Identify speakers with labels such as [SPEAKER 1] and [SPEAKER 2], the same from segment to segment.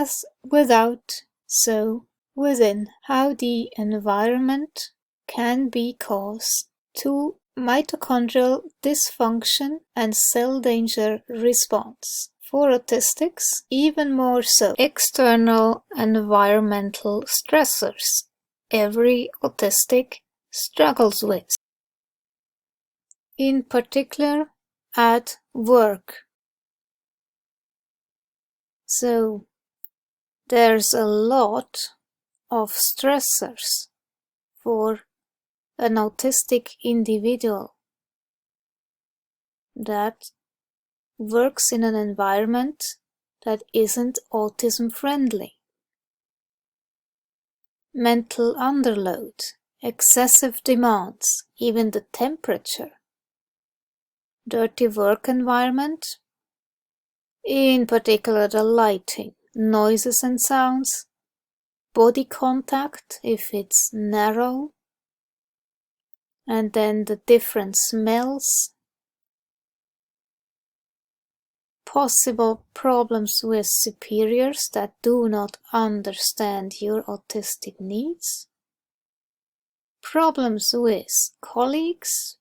[SPEAKER 1] As without, so within, how the environment can be cause to mitochondrial dysfunction and cell danger response. For autistics, even more so, external environmental stressors every autistic struggles with. In particular, at work. So, there's a lot of stressors for an autistic individual that works in an environment that isn't autism friendly. Mental underload, excessive demands, even the temperature, dirty work environment, in particular the lighting, noises and sounds, body contact if it's narrow, and then the different smells, possible problems with superiors that do not understand your autistic needs, problems with colleagues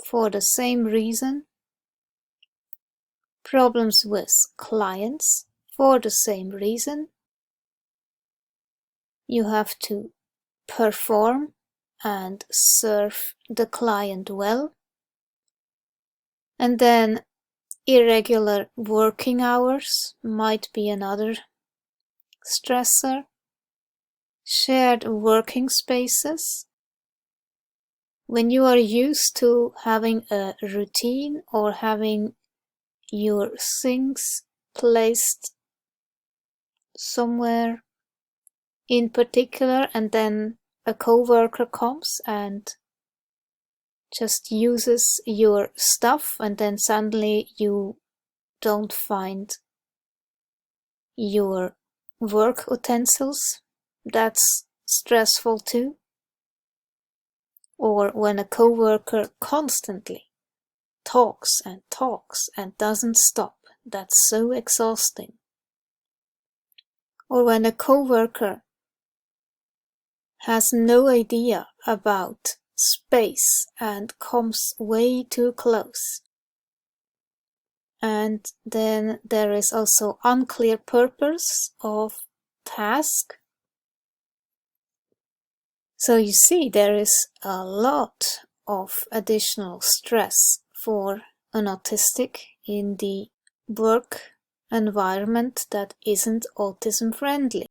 [SPEAKER 1] for the same reason, problems with clients for the same reason. You have to perform and serve the client well. And then irregular working hours might be another stressor. Shared working spaces. When you are used to having a routine or having your things placed somewhere in particular, and then a coworker comes and just uses your stuff, and then suddenly you don't find your work utensils, that's stressful too. Or when a coworker constantly talks and doesn't stop, that's so exhausting. Or when a coworker has no idea about space and comes way too close. And then there is also unclear purpose of task. So you see, there is a lot of additional stress for an autistic in the work environment that isn't autism friendly.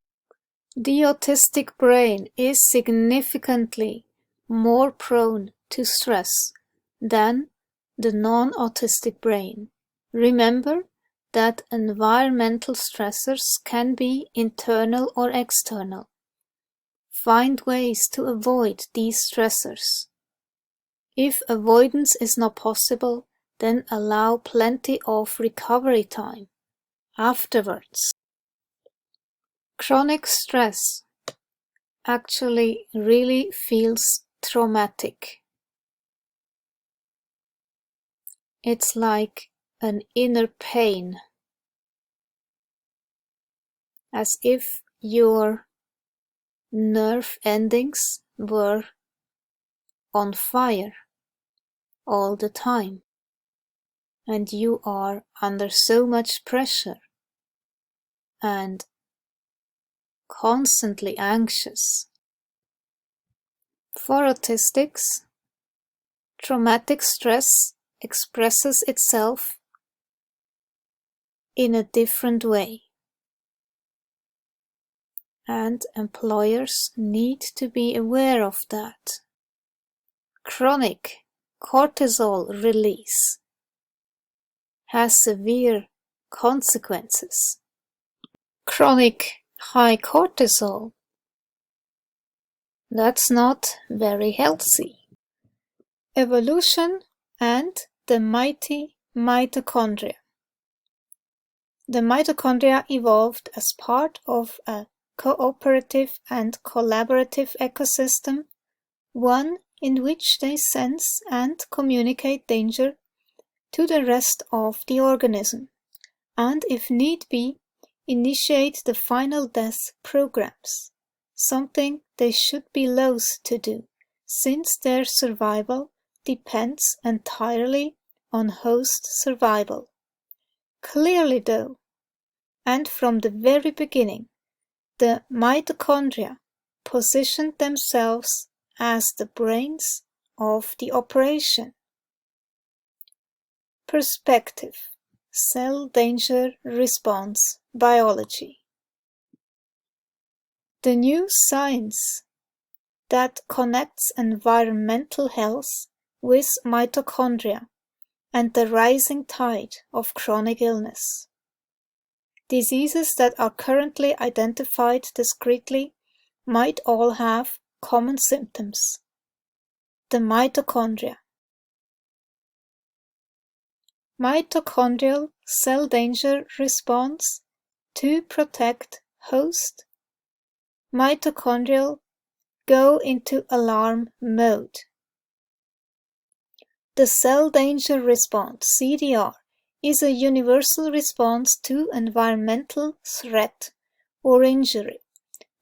[SPEAKER 1] The autistic brain is significantly more prone to stress than the non-autistic brain. Remember that environmental stressors can be internal or external. Find ways to avoid these stressors. If avoidance is not possible, then allow plenty of recovery time afterwards. Chronic stress actually really feels traumatic. It's like an inner pain, as if your nerve endings were on fire all the time, and you are under so much pressure and constantly anxious. For autistics, traumatic stress expresses itself in a different way, and employers need to be aware of that. Chronic cortisol release has severe consequences. Chronic high cortisol, that's not very healthy. Evolution and the mighty mitochondria. The mitochondria evolved as part of a cooperative and collaborative ecosystem, one in which they sense and communicate danger to the rest of the organism, and if need be, initiate the final death programs, something they should be loath to do, since their survival depends entirely on host survival. Clearly though, and from the very beginning, the mitochondria positioned themselves as the brains of the operation. Perspective: Cell danger response biology. The new science that connects environmental health with mitochondria and the rising tide of chronic illness. Diseases that are currently identified discretely might all have common symptoms. The mitochondria. Mitochondrial cell danger response to protect host. Mitochondrial go into alarm mode. The cell danger response, CDR, is a universal response to environmental threat or injury.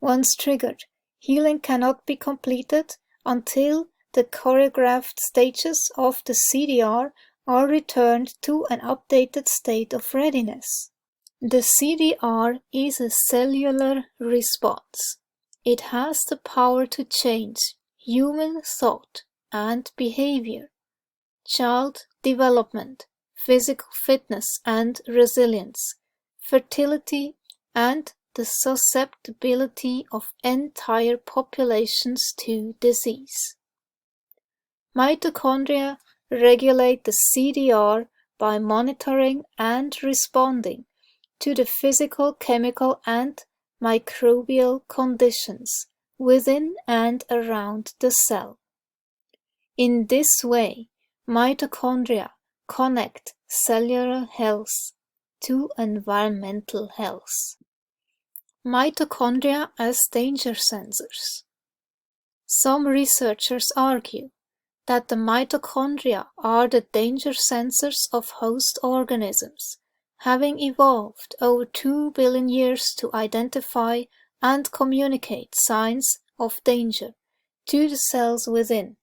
[SPEAKER 1] Once triggered, healing cannot be completed until the choreographed stages of the CDR are returned to an updated state of readiness. The CDR is a cellular response. It has the power to change human thought and behavior, child development, physical fitness and resilience, fertility, and the susceptibility of entire populations to disease. Mitochondria regulate the CDR by monitoring and responding to the physical, chemical, and microbial conditions within and around the cell. In this way, mitochondria connect cellular health to environmental health. Mitochondria as danger sensors. Some researchers argue that the mitochondria are the danger sensors of host organisms, having evolved over 2 billion years to identify and communicate signs of danger to the cells within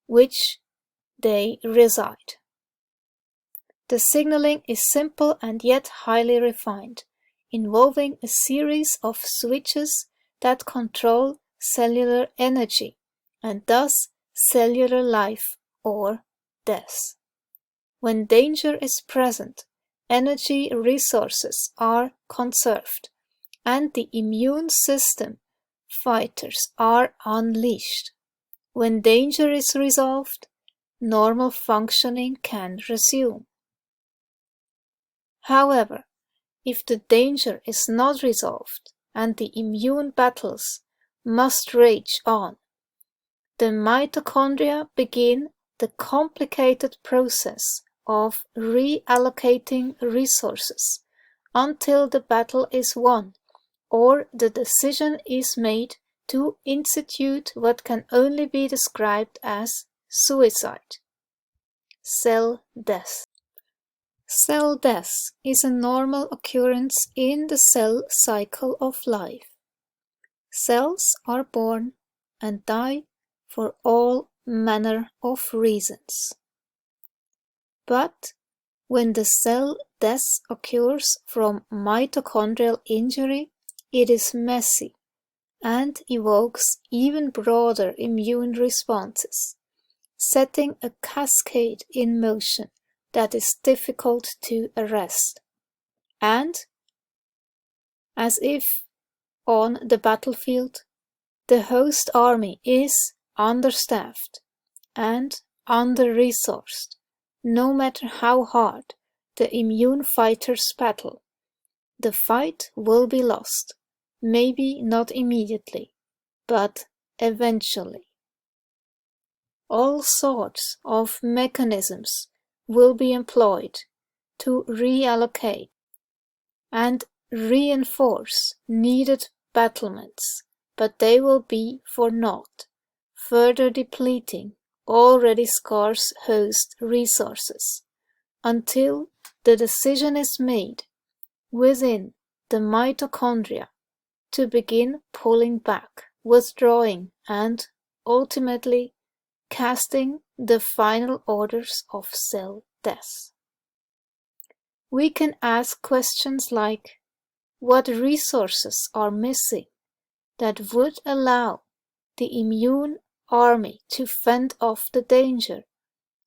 [SPEAKER 1] which they reside. The signaling is simple and yet highly refined, involving a series of switches that control cellular energy and thus cellular life or death. When danger is present, energy resources are conserved and the immune system fighters are unleashed. When danger is resolved, normal functioning can resume. However, if the danger is not resolved and the immune battles must rage on, the mitochondria begin the complicated process of reallocating resources until the battle is won or the decision is made to institute what can only be described as suicide. Cell death. Cell death is a normal occurrence in the cell cycle of life. Cells are born and die for all manner of reasons. But when the cell death occurs from mitochondrial injury, it is messy and evokes even broader immune responses, setting a cascade in motion that is difficult to arrest. And, as if on the battlefield, the host army is understaffed and under-resourced, no matter how hard the immune fighters battle. The fight will be lost, maybe not immediately, but eventually. All sorts of mechanisms will be employed to reallocate and reinforce needed battlements, but they will be for naught, further depleting already scarce host resources, until the decision is made within the mitochondria to begin pulling back, withdrawing, and ultimately casting the final orders of cell death. We can ask questions like, what resources are missing that would allow the immune army to fend off the danger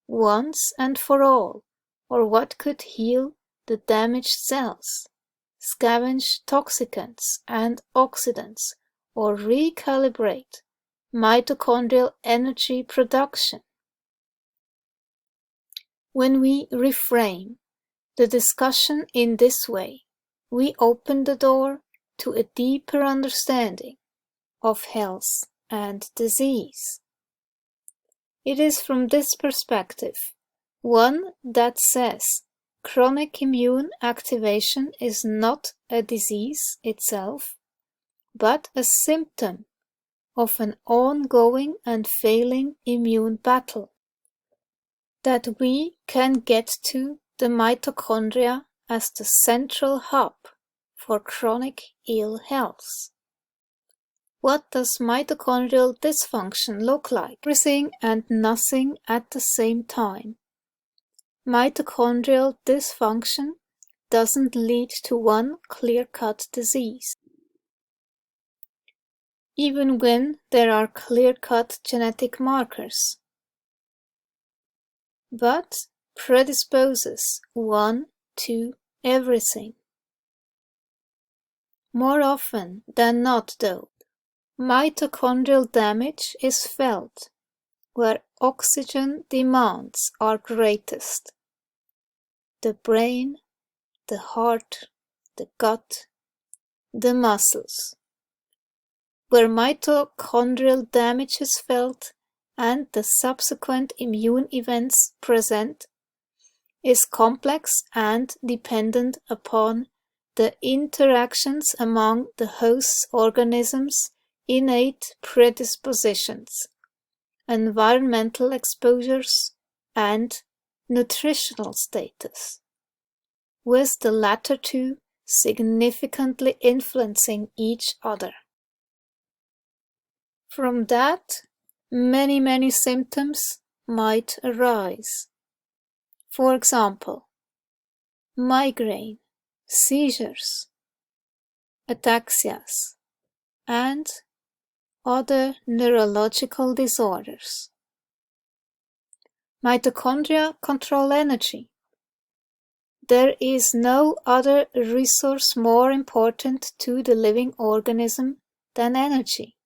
[SPEAKER 1] once and for all, or what could heal the damaged cells, scavenge toxicants and oxidants, or recalibrate mitochondrial energy production? When we reframe the discussion in this way, we open the door to a deeper understanding of health and disease. It is from this perspective, one that says chronic immune activation is not a disease itself, but a symptom of an ongoing and failing immune battle, that we can get to the mitochondria as the central hub for chronic ill health. What does mitochondrial dysfunction look like? Everything and nothing at the same time. Mitochondrial dysfunction doesn't lead to one clear-cut disease. Even when there are clear-cut genetic markers, but predisposes one to everything. More often than not, though, mitochondrial damage is felt where oxygen demands are greatest: the brain, the heart, the gut, the muscles. Where mitochondrial damage is felt and the subsequent immune events present is complex and dependent upon the interactions among the host organisms' innate predispositions, environmental exposures, and nutritional status, with the latter two significantly influencing each other. From that, many symptoms might arise. For example, migraine, seizures, ataxias, and other neurological disorders. Mitochondria control energy. There is no other resource more important to the living organism than energy.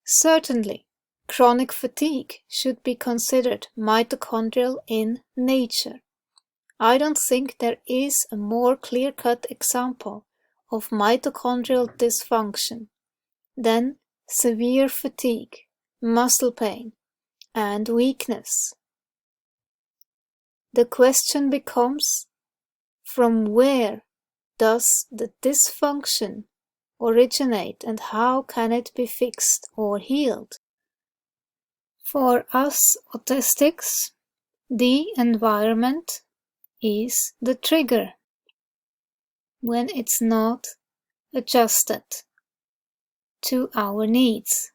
[SPEAKER 1] Certainly, chronic fatigue should be considered mitochondrial in nature. I don't think there is a more clear-cut example of mitochondrial dysfunction than severe fatigue, muscle pain, and weakness. The question becomes, from where does the dysfunction originate and how can it be fixed or healed? For us autistics, the environment is the trigger when it's not adjusted to our needs.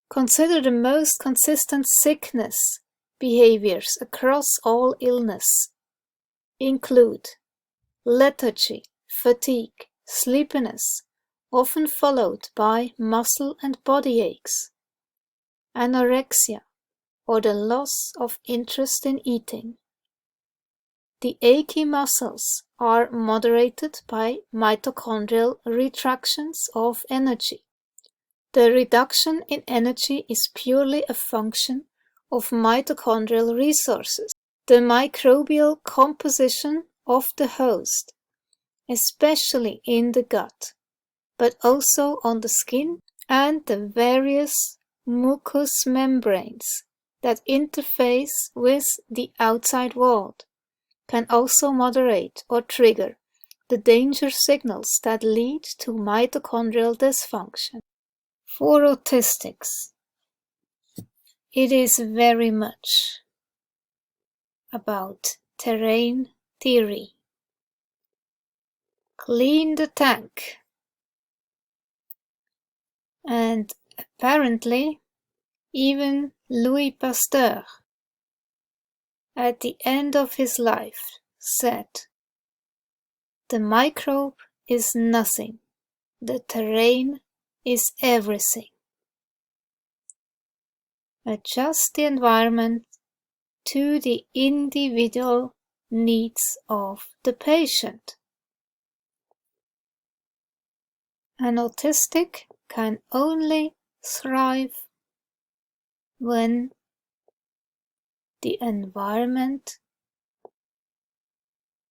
[SPEAKER 1] Consider the most consistent sickness behaviors across all illness include lethargy, fatigue, sleepiness, often followed by muscle and body aches, anorexia, or the loss of interest in eating. The achy muscles are moderated by mitochondrial retractions of energy. The reduction in energy is purely a function of mitochondrial resources, the microbial composition of the host, especially in the gut, but also on the skin and the various mucous membranes that interface with the outside world, can also moderate or trigger the danger signals that lead to mitochondrial dysfunction. For autistics, it is very much about terrain theory. clean the tank. And apparently, even Louis Pasteur, at the end of his life, said, "The microbe is nothing, the terrain is everything." Adjust the environment to the individual needs of the patient. An autistic can only thrive when the environment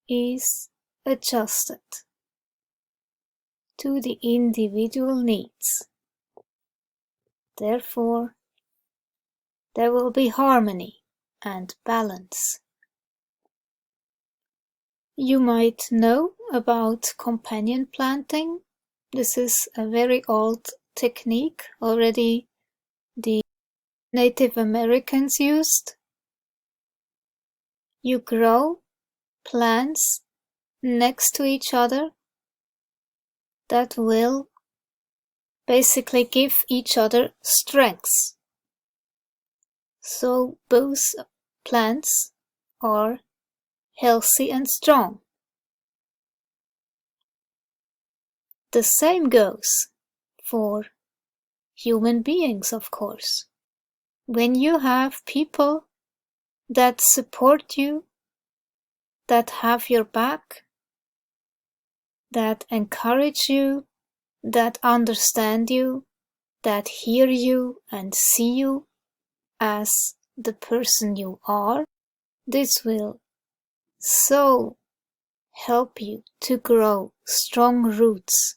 [SPEAKER 1] is adjusted to the individual needs. Therefore, there will be harmony and balance. You might know about companion planting. This is a very old technique already the Native Americans used. You grow plants next to each other that will basically give each other strengths. So both plants are healthy and strong. The same goes for human beings, of course. When you have people that support you, that have your back, that encourage you, that understand you, that hear you and see you as the person you are, this will so help you to grow strong roots.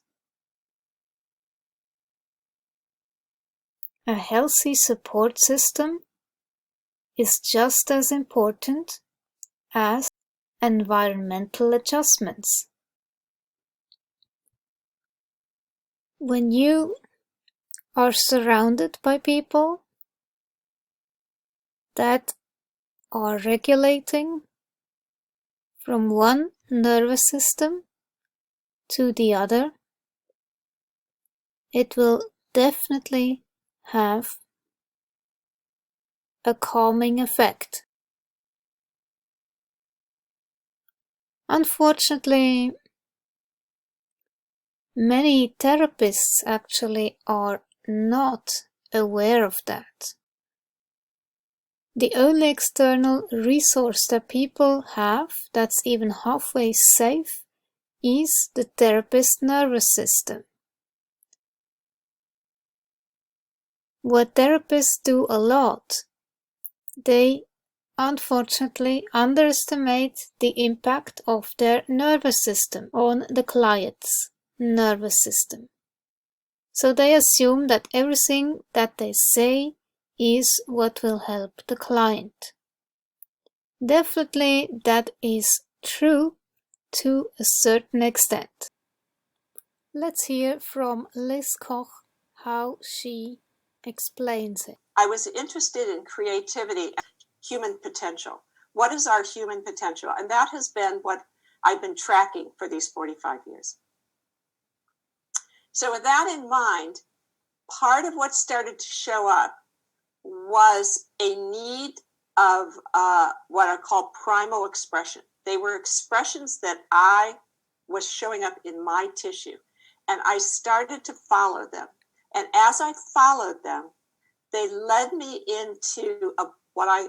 [SPEAKER 1] A healthy support system is just as important as environmental adjustments. When you are surrounded by people that are regulating from one nervous system to the other, it will definitely have a calming effect. Unfortunately, many therapists actually are not aware of that. The only external resource that people have that's even halfway safe is the therapist's nervous system. What therapists do a lot, they unfortunately underestimate the impact of their nervous system on the client's nervous system. So they assume that everything that they say is what will help the client. Definitely that is true to a certain extent. Let's hear from Liz Koch how she explains it.
[SPEAKER 2] I was interested in creativity and human potential. What is our human potential? And that has been what I've been tracking for these 45 years. So with that in mind, part of what started to show up was a need of what are called primal expression. They were expressions that I was showing up in my tissue, and I started to follow them. And as I followed them, they led me into what I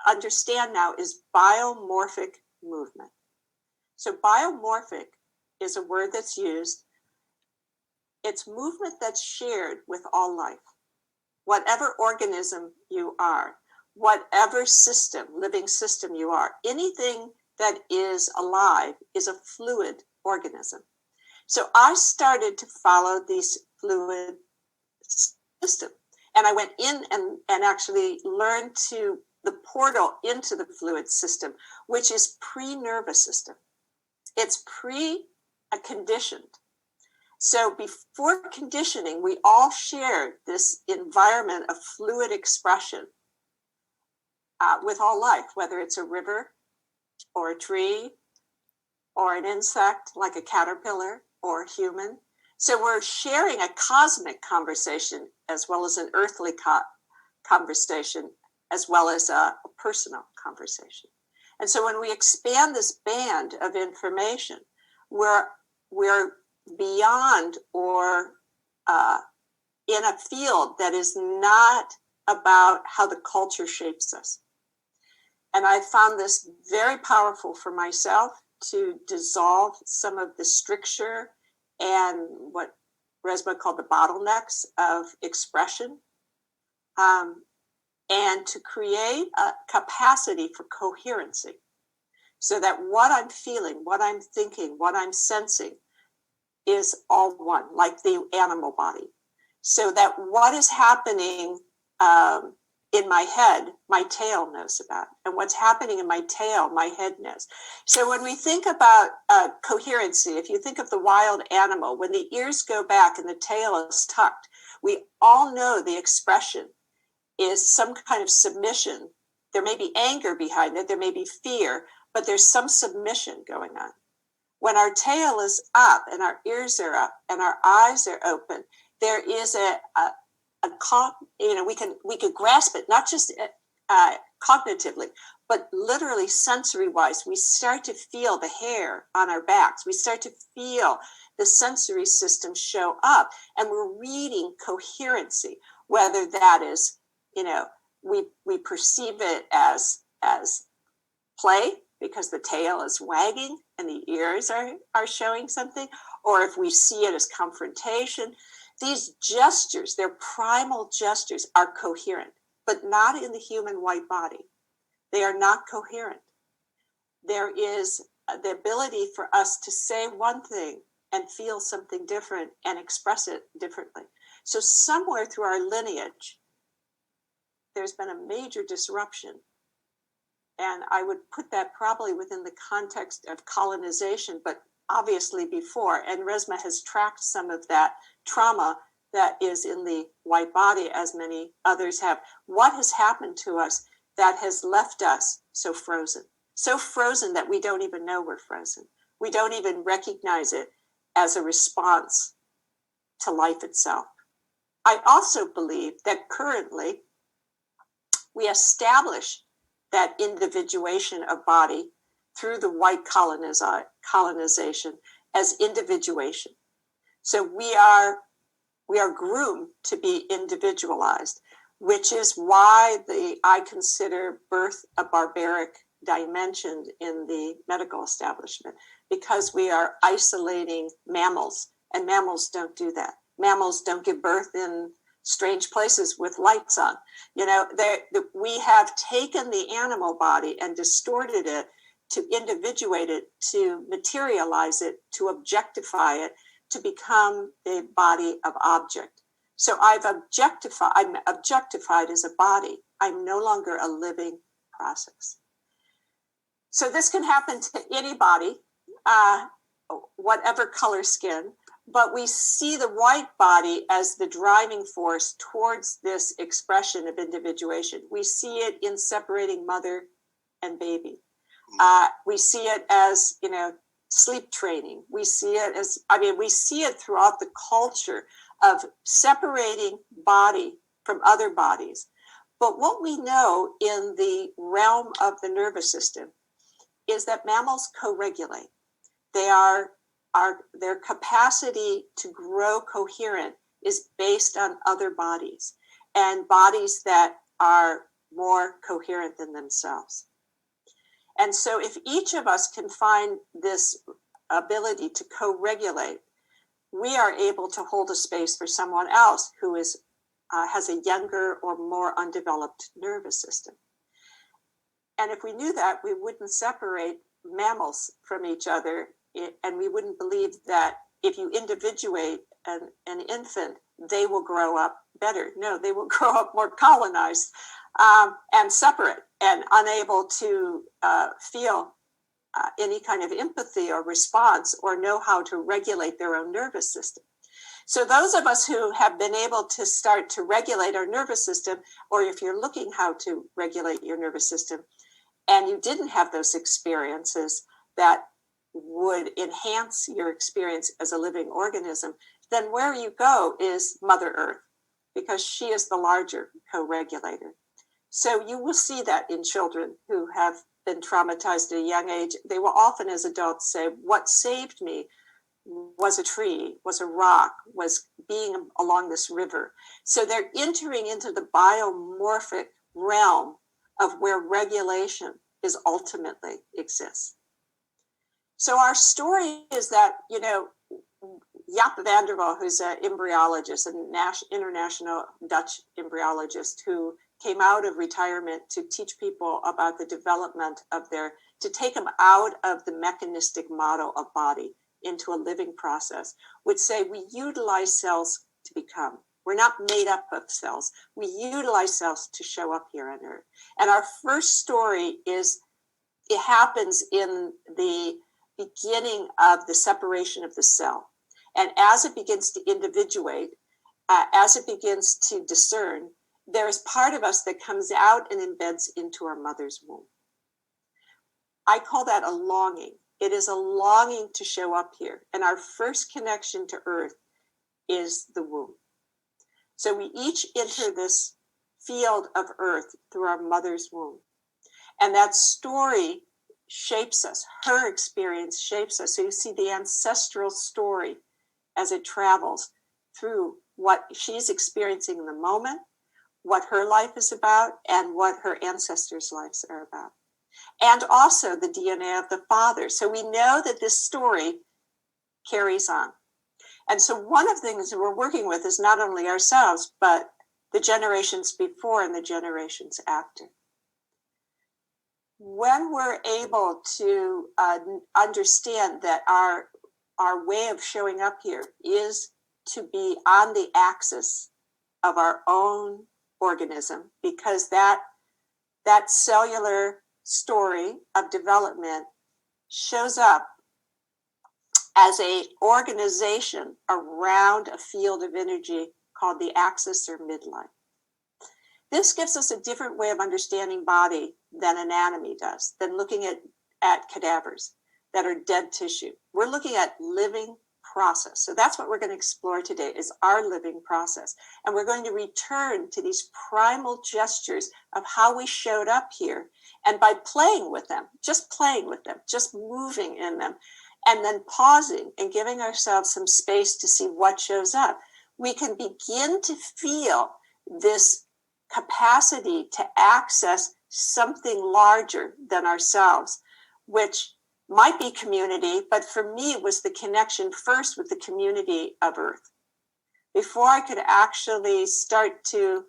[SPEAKER 2] understand now is biomorphic movement. So biomorphic is a word that's used. It's movement that's shared with all life. Whatever organism you are, whatever system, living system you are, anything that is alive is a fluid organism. So I started to follow these fluid systems. And I went in and actually learned to the portal into the fluid system, which is pre-nervous system. It's pre-conditioned. So before conditioning, we all shared this environment of fluid expression with all life, whether it's a river or a tree or an insect like a caterpillar or a human. So we're sharing a cosmic conversation as well as an earthly conversation, as well as a personal conversation. And so when we expand this band of information, we're beyond or in a field that is not about how the culture shapes us. And I found this very powerful for myself to dissolve some of the stricture and what Resma called the bottlenecks of expression, and to create a capacity for coherency, so that what I'm feeling, what I'm thinking, what I'm sensing is all one, like the animal body. So that what is happening in my head, my tail knows about. And what's happening in my tail, my head knows. So when we think about coherency, if you think of the wild animal, when the ears go back and the tail is tucked, we all know the expression is some kind of submission. There may be anger behind it, there may be fear, but there's some submission going on. When our tail is up and our ears are up and our eyes are open, there is we can grasp it, not just cognitively, but literally sensory wise. We start to feel the hair on our backs. We start to feel the sensory system show up, and we're reading coherency, whether that is, we perceive it as play because the tail is wagging and the ears are showing something, or if we see it as confrontation. These gestures, they're primal gestures, are coherent, but not in the human white body. They are not coherent. There is the ability for us to say one thing and feel something different and express it differently. So somewhere through our lineage, there's been a major disruption. And I would put that probably within the context of colonization, but obviously before. And Resma has tracked some of that trauma that is in the white body, as many others have. What has happened to us that has left us so frozen that we don't even know we're frozen. We don't even recognize it as a response to life itself. I also believe that currently we establish that individuation of body through the white colonization as individuation. So we are groomed to be individualized, which is why I consider birth a barbaric dimension in the medical establishment, because we are isolating mammals, and mammals don't do that. Mammals don't give birth in strange places with lights on. We have taken the animal body and distorted it, to individuate it, to materialize it, to objectify it, to become a body of object. So I'm objectified as a body. I'm no longer a living process. So this can happen to anybody, whatever color skin, but we see the white body as the driving force towards this expression of individuation. We see it in separating mother and baby. We see it as, sleep training. We see it as, we see it throughout the culture of separating body from other bodies. But what we know in the realm of the nervous system is that mammals co-regulate. Their capacity to grow coherent is based on other bodies, and bodies that are more coherent than themselves. And so if each of us can find this ability to co-regulate, we are able to hold a space for someone else who has a younger or more undeveloped nervous system. And if we knew that, we wouldn't separate mammals from each other, and we wouldn't believe that if you individuate an infant, they will grow up better. No, they will grow up more colonized and separate and unable to feel any kind of empathy or response or know how to regulate their own nervous system. So those of us who have been able to start to regulate our nervous system, or if you're looking how to regulate your nervous system and you didn't have those experiences, that would enhance your experience as a living organism, then where you go is Mother Earth, because she is the larger co-regulator. So you will see that in children who have been traumatized at a young age. They will often, as adults, say, what saved me was a tree, was a rock, was being along this river. So they're entering into the biomorphic realm of where regulation is ultimately exists. So our story is that, Jaap van der Wal, who's an embryologist, an international Dutch embryologist who came out of retirement to teach people about the development of to take them out of the mechanistic model of body into a living process, would say we utilize cells to become. We're not made up of cells. We utilize cells to show up here on Earth. And our first story it happens in the beginning of the separation of the cell. And as it begins to individuate, as it begins to discern, there is part of us that comes out and embeds into our mother's womb. I call that a longing. It is a longing to show up here. And our first connection to Earth is the womb. So we each enter this field of Earth through our mother's womb. And that story shapes us. Her experience shapes us. So you see the ancestral story as it travels through what she's experiencing in the moment, what her life is about, and what her ancestors' lives are about. And also the DNA of the father. So we know that this story carries on. And so one of the things that we're working with is not only ourselves, but the generations before and the generations after. When we're able to understand that our way of showing up here is to be on the axis of our own organism, because that cellular story of development shows up as an organization around a field of energy called the axis or midline. This gives us a different way of understanding body than anatomy does, than looking at cadavers that are dead tissue. We're looking at living process. So that's what we're going to explore today, is our living process. And we're going to return to these primal gestures of how we showed up here. And by playing with them, just moving in them, and then pausing and giving ourselves some space to see what shows up, we can begin to feel this capacity to access something larger than ourselves, which might be community, but for me it was the connection first with the community of Earth. Before I could actually start to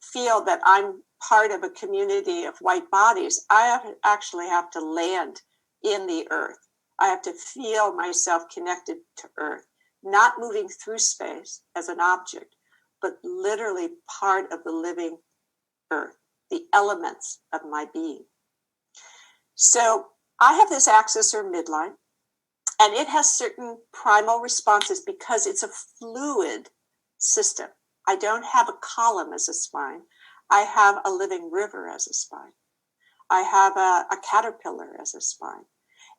[SPEAKER 2] feel that I'm part of a community of white bodies, actually have to land in the Earth. I have to feel myself connected to Earth, not moving through space as an object, but literally part of the living Earth, the elements of my being. So I have this axis or midline, and it has certain primal responses because it's a fluid system. I don't have a column as a spine. I have a living river as a spine. I have a caterpillar as a spine.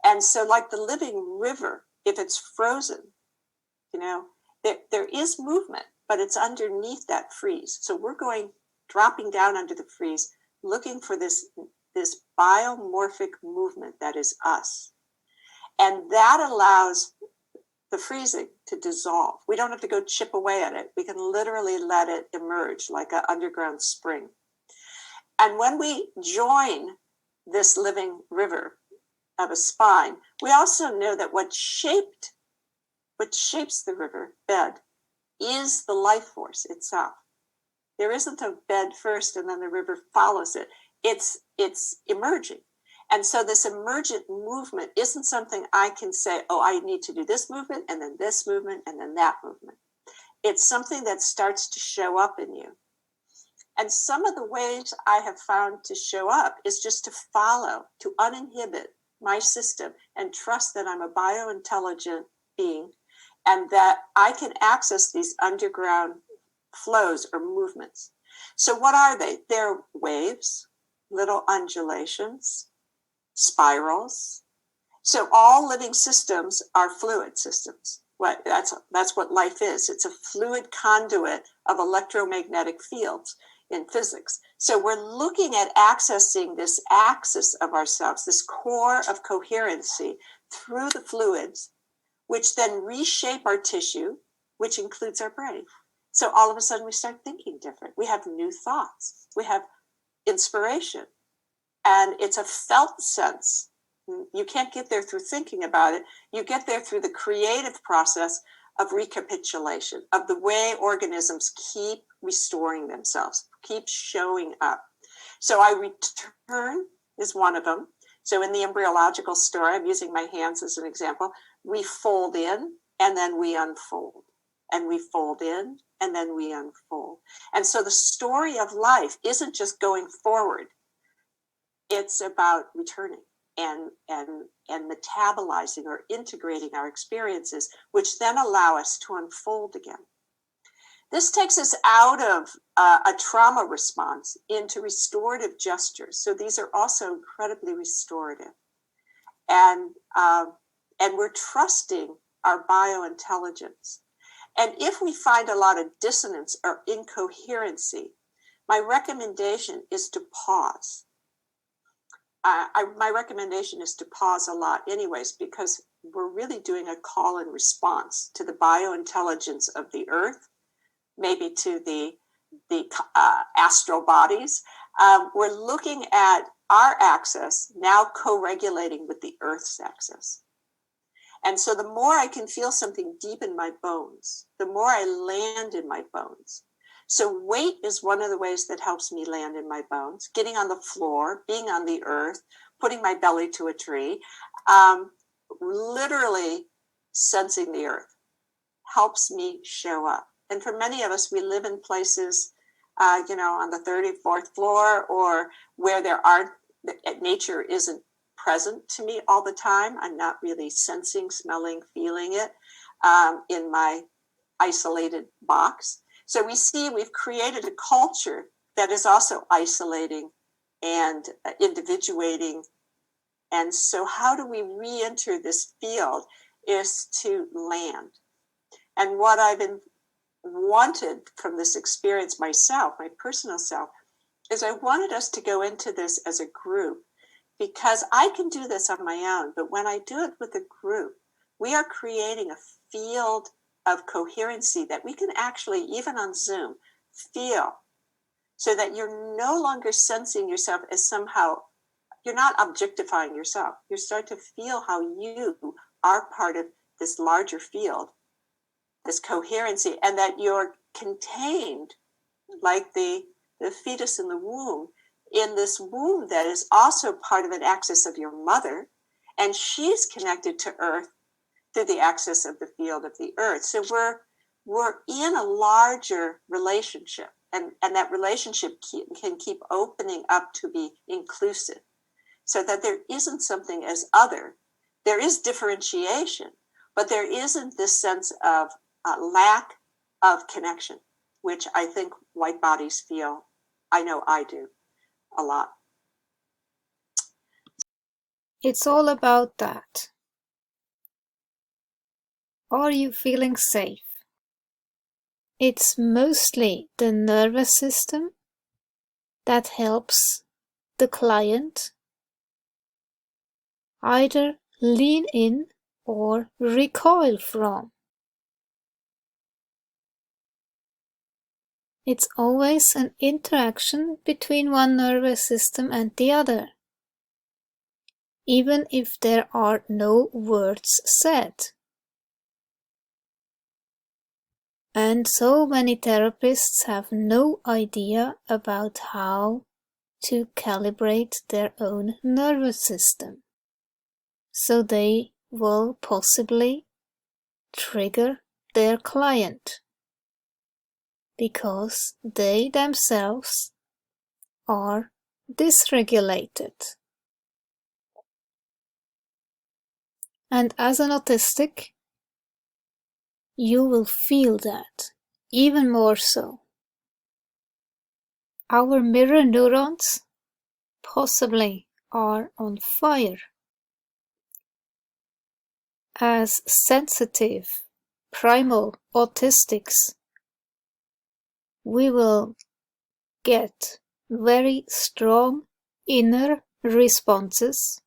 [SPEAKER 2] And so like the living river, if it's frozen, there is movement, but it's underneath that freeze. So we're dropping down under the freeze, looking for this biomorphic movement that is us. And that allows the freezing to dissolve. We don't have to go chip away at it. We can literally let it emerge like an underground spring. And when we join this living river of a spine, we also know that what shapes the river bed is the life force itself. There isn't a bed first and then the river follows it. It's emerging. And so this emergent movement isn't something I can say, oh, I need to do this movement and then this movement and then that movement. It's something that starts to show up in you. And some of the ways I have found to show up is just to follow, to uninhibit my system and trust that I'm a biointelligent being and that I can access these underground flows or movements. So what are they? They're waves, little undulations, spirals, So all living systems are fluid systems. That's what life is. It's a fluid conduit of electromagnetic fields in physics. So we're looking at accessing this axis of ourselves, this core of coherency through the fluids, which then reshape our tissue, which includes our brain. So all of a sudden we start thinking different. We have new thoughts. We have inspiration. And it's a felt sense. You can't get there through thinking about it. You get there through the creative process of recapitulation, of the way organisms keep restoring themselves, keep showing up. So I return is one of them. So in the embryological story, I'm using my hands as an example, we fold in and then we unfold. And we fold in and then we unfold. And so the story of life isn't just going forward. It's about returning and metabolizing or integrating our experiences, which then allow us to unfold again. This takes us out of a trauma response into restorative gestures. So these are also incredibly restorative. And we're trusting our biointelligence. And if we find a lot of dissonance or incoherency, my recommendation is to pause. My recommendation is to pause a lot anyways, because we're really doing a call and response to the biointelligence of the earth, maybe to the astral bodies. We're looking at our axis now co-regulating with the earth's axis. And so the more I can feel something deep in my bones, the more I land in my bones. So weight is one of the ways that helps me land in my bones, getting on the floor, being on the earth, putting my belly to a tree, literally sensing the earth helps me show up. And for many of us, we live in places, on the 34th floor or where nature isn't present to me all the time. I'm not really sensing, smelling, feeling it in my isolated box. So we've created a culture that is also isolating and individuating. And so how do we re-enter this field is to land. And what I've wanted from this experience myself, my personal self, is I wanted us to go into this as a group, because I can do this on my own. But when I do it with a group, we are creating a field of coherency that we can actually, even on Zoom, feel, so that you're no longer sensing yourself as somehow, you're not objectifying yourself. You start to feel how you are part of this larger field, this coherency, and that you're contained like the fetus in the womb, in this womb that is also part of an axis of your mother, and she's connected to earth through the axis of the field of the earth. So we're in a larger relationship, and that relationship can keep opening up to be inclusive, so that there isn't something as other. There is differentiation, but there isn't this sense of lack of connection, which I think white bodies feel. I know I do a lot.
[SPEAKER 1] It's all about that. Are you feeling safe? It's mostly the nervous system that helps the client either lean in or recoil from. It's always an interaction between one nervous system and the other, even if there are no words said. And so many therapists have no idea about how to calibrate their own nervous system. So they will possibly trigger their client, because they themselves are dysregulated. And as an autistic, you will feel that even more so. Our mirror neurons possibly are on fire. as sensitive, primal autistics, we will get very strong inner responses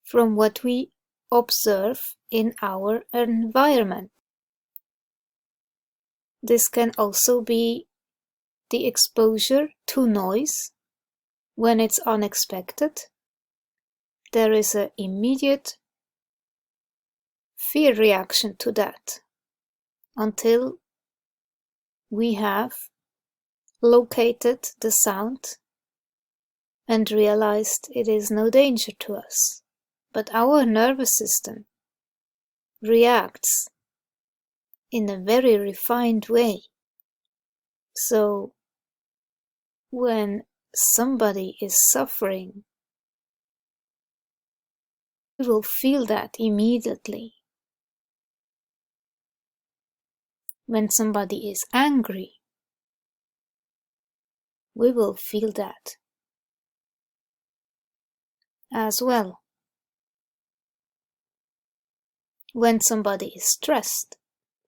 [SPEAKER 1] from what we observe in our environment. This can also be the exposure to noise when it's unexpected. There is an immediate fear reaction to that until we have located the sound and realized it is no danger to us. But our nervous system reacts in a very refined way. So when somebody is suffering, we will feel that immediately. When somebody is angry, we will feel that as well. When somebody is stressed,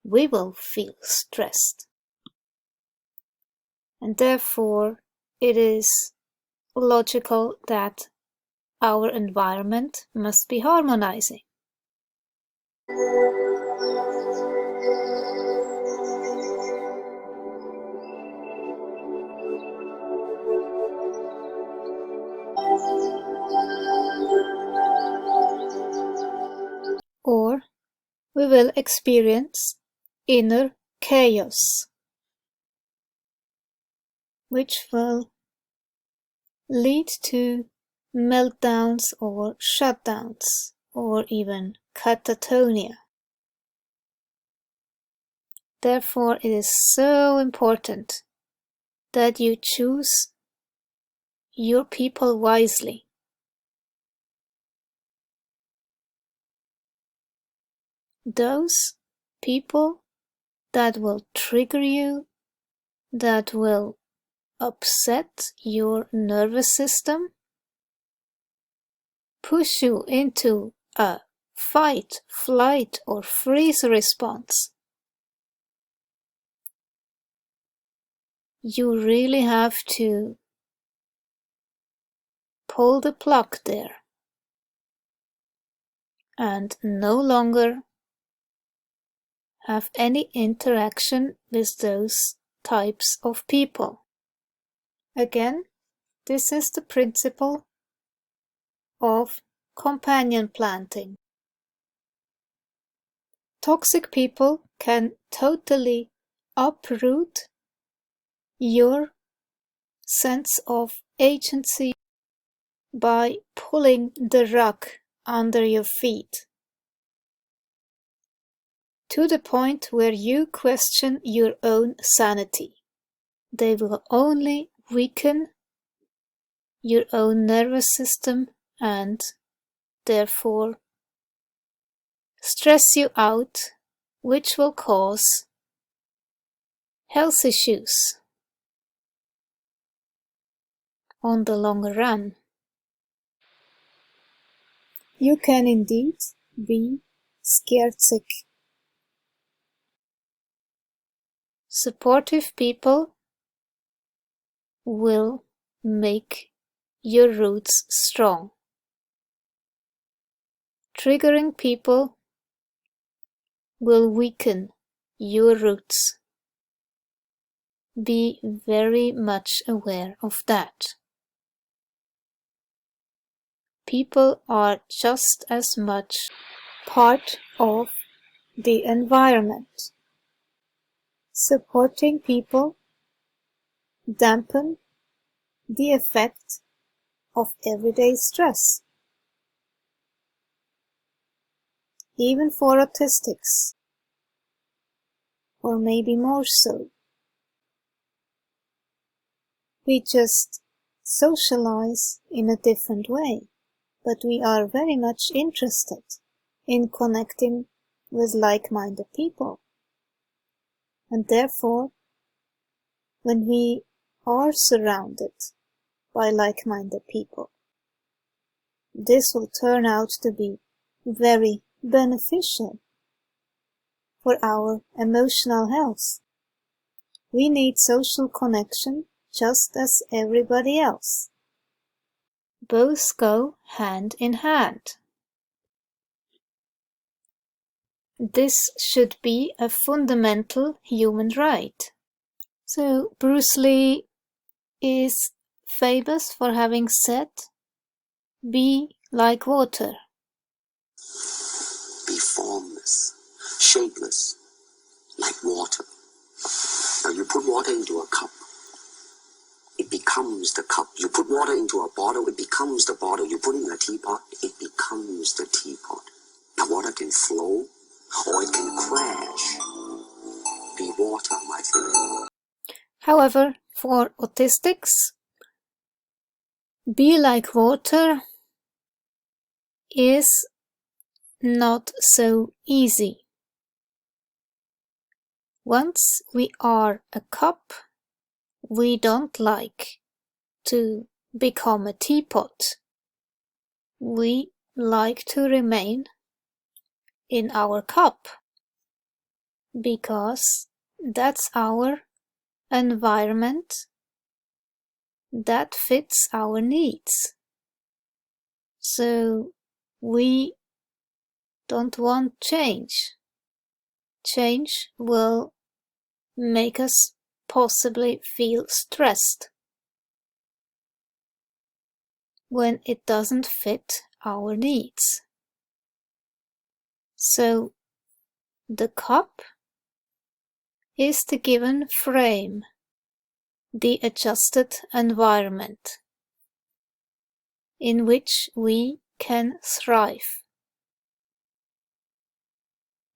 [SPEAKER 1] we will feel stressed. And therefore, it is logical that our environment must be harmonizing. Or we will experience inner chaos, which will lead to meltdowns or shutdowns, or even catatonia. Therefore, it is so important that you choose your people wisely. Those people that will trigger you, that will upset your nervous system, push you into a fight, flight, or freeze response. You really have to pull the plug there and no longer have any interaction with those types of people. Again, this is the principle of companion planting. Toxic people can totally uproot your sense of agency by pulling the rug under your feet, to the point where you question your own sanity. They will only weaken your own nervous system and therefore stress you out, which will cause health issues on the longer run. You can indeed be scared sick. Supportive people will make your roots strong. Triggering people will weaken your roots. Be very much aware of that. People are just as much part of the environment. Supporting people dampen the effect of everyday stress. Even for autistics, or maybe more so. We just socialize in a different way, but we are very much interested in connecting with like-minded people. And therefore, when we are surrounded by like-minded people, this will turn out to be very, beneficial for our emotional health. We need social connection just as everybody else. Both go hand in hand. This should be a fundamental human right. So Bruce Lee is famous for having said, "Be like water."
[SPEAKER 3] Be formless, shapeless, like water. Now you put water into a cup, it becomes the cup. You put water into a bottle, it becomes the bottle. You put it in a teapot, it becomes the teapot. Now water can flow or it can crash. Be water, my friend.
[SPEAKER 1] However, for autistics, be like water is not so easy. Once we are a cup, we don't like to become a teapot. We like to remain in our cup because that's our environment that fits our needs. So we don't want change. Change will make us possibly feel stressed when it doesn't fit our needs. So the cup is the given frame, the adjusted environment in which we can thrive.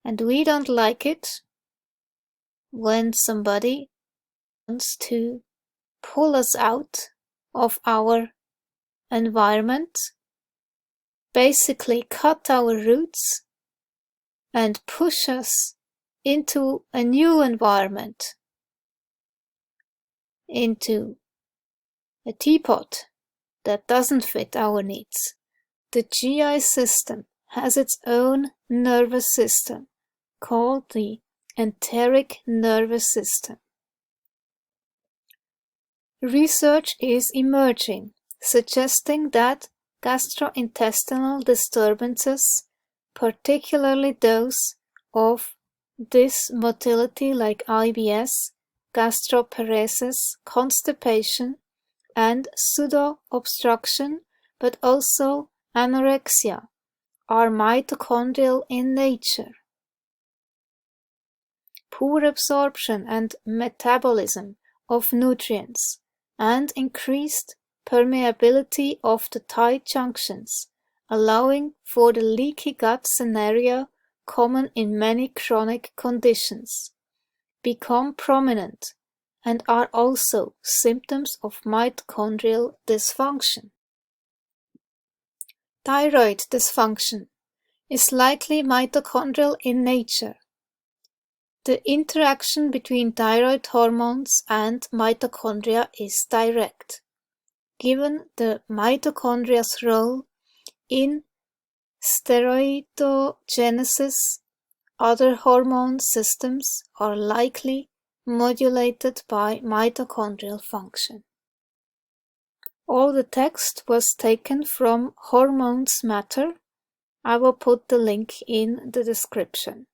[SPEAKER 1] And we don't like it when somebody wants to pull us out of our environment, basically cut our roots and push us into a new environment, into a teapot that doesn't fit our needs. The GI system has its own nervous system called the enteric nervous system. Research is emerging, suggesting that gastrointestinal disturbances, particularly those of this motility like IBS, gastroparesis, constipation, and pseudo-obstruction, but also anorexia, are mitochondrial in nature. Poor absorption and metabolism of nutrients and increased permeability of the tight junctions, allowing for the leaky gut scenario common in many chronic conditions, become prominent and are also symptoms of mitochondrial dysfunction. Thyroid dysfunction is likely mitochondrial in nature. The interaction between thyroid hormones and mitochondria is direct. Given the mitochondria's role in steroidogenesis, other hormone systems are likely modulated by mitochondrial function. All the text was taken from Hormones Matter. I will put the link in the description.